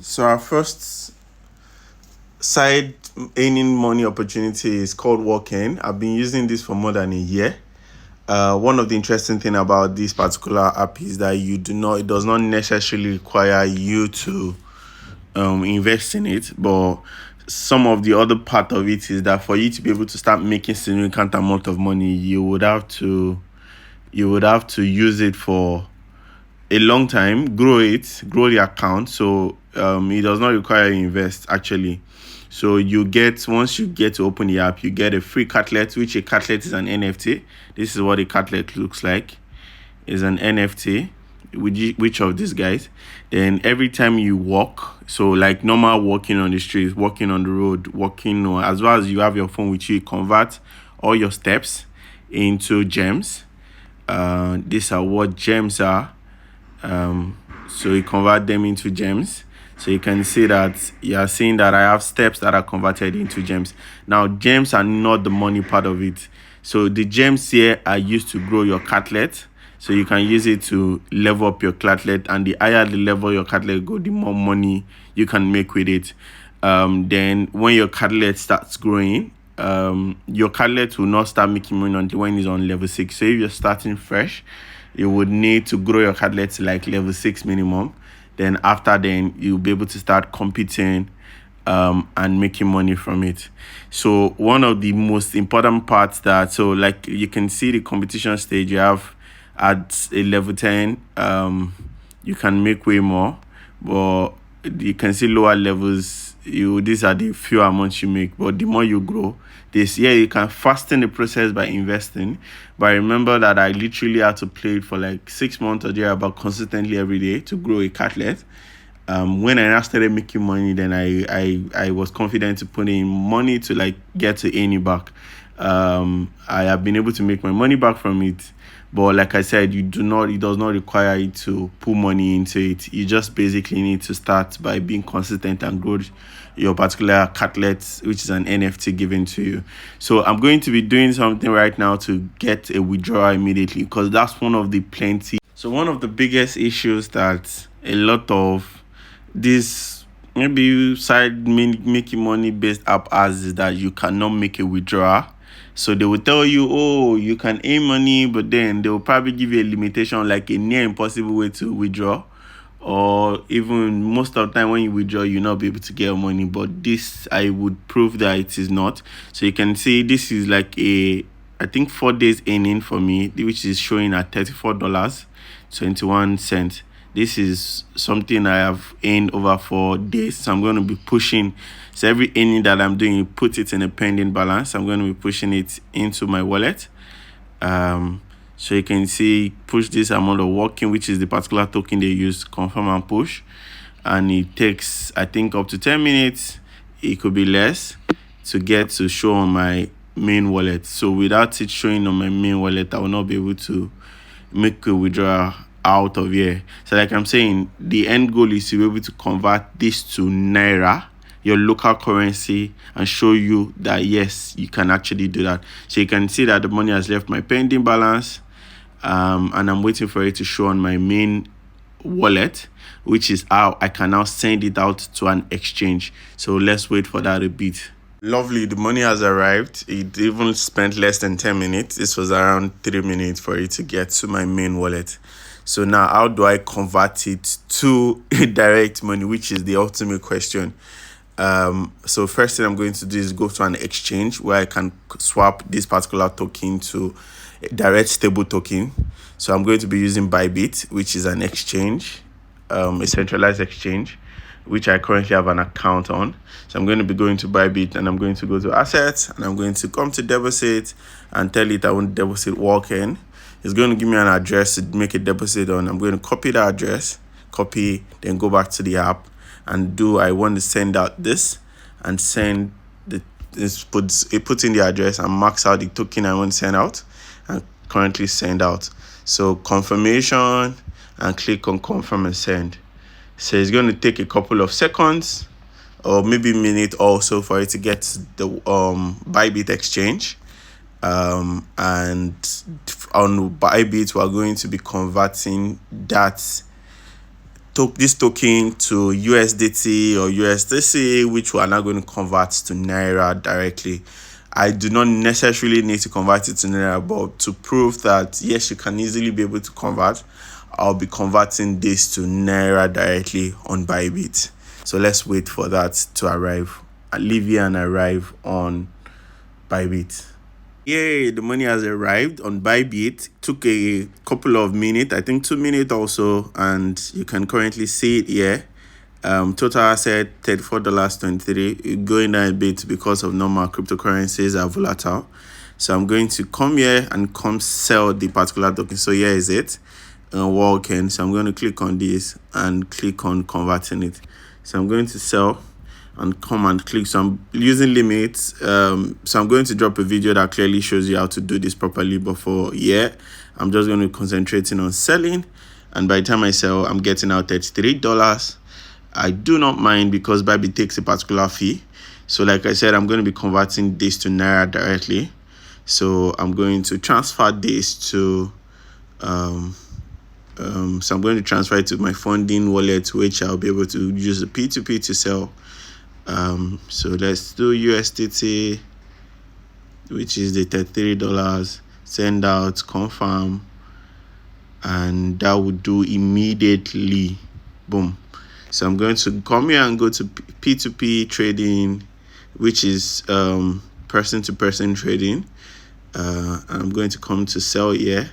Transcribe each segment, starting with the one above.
So our first side earning money opportunity is called Walking. I've been using this for more than a year. One of the interesting thing about this particular app is that it does not necessarily require you to invest in it, but some of the other part of it is that for you to be able to start making significant amount of money, you would have to use it for a long time, grow the account. So it does not require you invest actually. So once you get to open the app, you get a free cutlet, which a cutlet is an NFT. This is what a cutlet looks like. Is an NFT. Which of these guys? Then every time you walk, so like normal walking on the street, walking on the road, walking, or as well as you have your phone with you, convert all your steps into gems. These are what gems are. So you convert them into gems. So you can see that you are seeing that I have steps that are converted into gems. Now, gems are not the money part of it. So the gems here are used to grow your cutlet. So you can use it to level up your cutlet, and the higher the level your cutlet go, the more money you can make with it. Then when your cutlet starts growing, your cutlet will not start making money until when it's on level 6. So if you're starting fresh, you would need to grow your cutlet to like level 6 minimum. Then after then, you'll be able to start competing and making money from it. So one of the most important parts so like you can see the competition stage, you have at a level 10, you can make way more, but you can see lower levels, these are the few amounts you make, but the more you grow, you can fasten the process by investing. But remember that I literally had to play it for like 6 months or about consistently every day to grow a cutlet. When I now started making money, then I was confident to put in money to like get to any back. I have been able to make my money back from it. But like I said, it does not require you to put money into it. You just basically need to start by being consistent and grow your particular cutlet, which is an NFT given to you. So I'm going to be doing something right now to get a withdrawal immediately, because that's one of the plenty. So one of the biggest issues that a lot of this maybe making money based app has is that you cannot make a withdrawal. So they will tell you, oh, you can earn money, but then they will probably give you a limitation, like a near impossible way to withdraw. Or even most of the time when you withdraw, you'll not be able to get money. But this, I would prove that it is not. So you can see this is like I think 4 days earning for me, which is showing at $34.21. This is something I have earned over 4 days. So I'm going to be pushing. So every earning that I'm doing, you put it in a pending balance. I'm going to be pushing it into my wallet. So you can see, push this amount of walking, which is the particular token they use, confirm and push. And it takes, I think, up to 10 minutes. It could be less to get to show on my main wallet. So without it showing on my main wallet, I will not be able to make a withdrawal out of here. So like I'm saying, the end goal is to be able to convert this to Naira, your local currency, and show you that yes, you can actually do that. So you can see that the money has left my pending balance, and I'm waiting for it to show on my main wallet, which is how I can now send it out to an exchange. So let's wait for that a bit. Lovely, the money has arrived. It even spent less than 10 minutes. This was around 3 minutes for it to get to my main wallet. So now, how do I convert it to direct money, which is the ultimate question? So first thing I'm going to do is go to an exchange where I can swap this particular token to a direct stable token. So I'm going to be using Bybit, which is an exchange, a centralized exchange, which I currently have an account on. So I'm going to be going to Bybit, and I'm going to go to assets, and I'm going to come to deposit and tell it I want to deposit Walking. It's going to give me an address to make a deposit on. I'm going to copy the address, then go back to the app and I want to send out this, and send put in the address and marks out the token I want to send out, and currently send out. So confirmation, and click on confirm and send. So it's going to take a couple of seconds or maybe a minute also for it to get the Bybit exchange. And on Bybit, we're going to be converting that this token to USDT or USDC, which we are now going to convert to Naira directly. I do not necessarily need to convert it to Naira, but to prove that yes, you can easily be able to convert, I'll be converting this to Naira directly on Bybit. So let's wait for that to arrive. I'll leave here and arrive on Bybit. Yay, the money has arrived on Bybit. Took a couple of minutes, I think 2 minutes also, and you can currently see it here. Total asset $34.23, going down a bit because of normal cryptocurrencies are volatile. So I'm going to come here and come sell the particular token. So here is it, walking. So I'm going to click on this and click on converting it. So I'm going to sell and come and click. So I'm using limits. So I'm going to drop a video that clearly shows you how to do this properly. But for I'm just going to concentrating on selling, and by the time I sell, I'm getting out $33. I do not mind because Bybit takes a particular fee. So like I said, I'm going to be converting this to Naira directly. So I'm going to transfer this to so I'm going to transfer it to my funding wallet, which I'll be able to use the P2P to sell. So let's do USDT, which is the $33. Send out, confirm, and that would do immediately. Boom. So I'm going to come here and go to P2P trading, which is person-to-person trading. I'm going to come to sell here,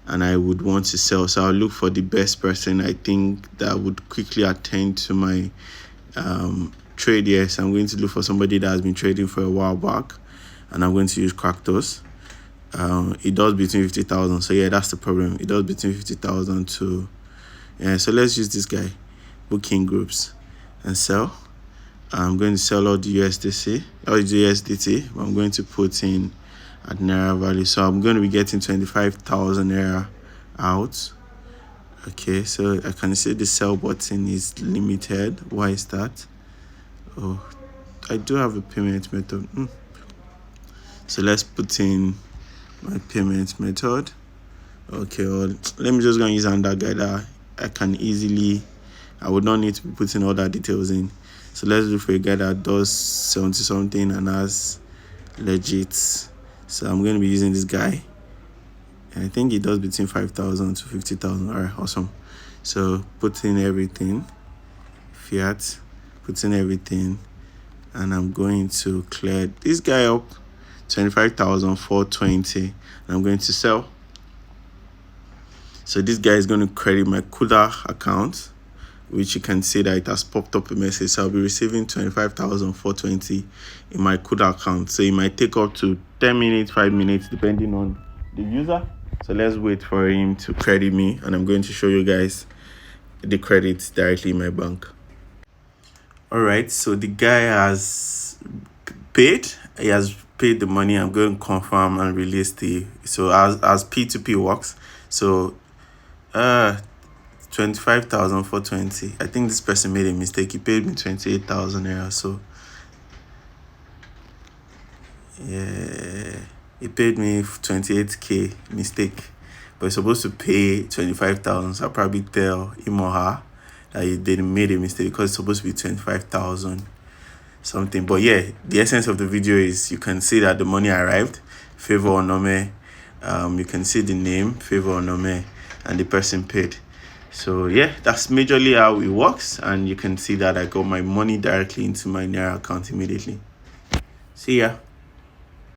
and I would want to sell. So I'll look for the best person I think that would quickly attend to my trade here. So I'm going to look for somebody that has been trading for a while back, and I'm going to use Cracktos. It does between 50,000. So yeah, that's the problem. It does between 50,000 to so let's use this guy, booking groups, and sell. I'm going to sell all the USDC or the USDT, but I'm going to put in at Naira value. So I'm going to be getting 25,000 Naira out. Okay, so I can see the sell button is limited. Why is that? Oh, I do have a payment method. So let's put in my payment method. Okay, well, let me just go and use another guy that I would not need to be putting all that details in. So let's look for a guy that does 70 something and has legit. So I'm going to be using this guy, and I think it does between 5,000 to 50,000. All right, awesome. So put in everything, fiat, put in everything, and I'm going to clear this guy up, 25,420, and I'm going to sell. So this guy is going to credit my CUDA account, which you can see that it has popped up a message. So I'll be receiving 25,420 in my CUDA account. So it might take up to 10 minutes, 5 minutes, depending on the user. So let's wait for him to credit me, and I'm going to show you guys the credits directly in my bank. All right, so the guy has paid. He has paid the money. I'm going to confirm and release so as P2P works. So 25,420. I think this person made a mistake. He paid me 28,000 Naira. So yeah, he paid me 28k mistake, but he's supposed to pay 25,000. So I'll probably tell him or her that they made a mistake because it's supposed to be 25,000 something. But yeah, the essence of the video is you can see that the money arrived. Favor Onome. You can see the name, Favor Onome, and the person paid. So yeah, that's majorly how it works, and you can see that I got my money directly into my Naira account immediately. See ya.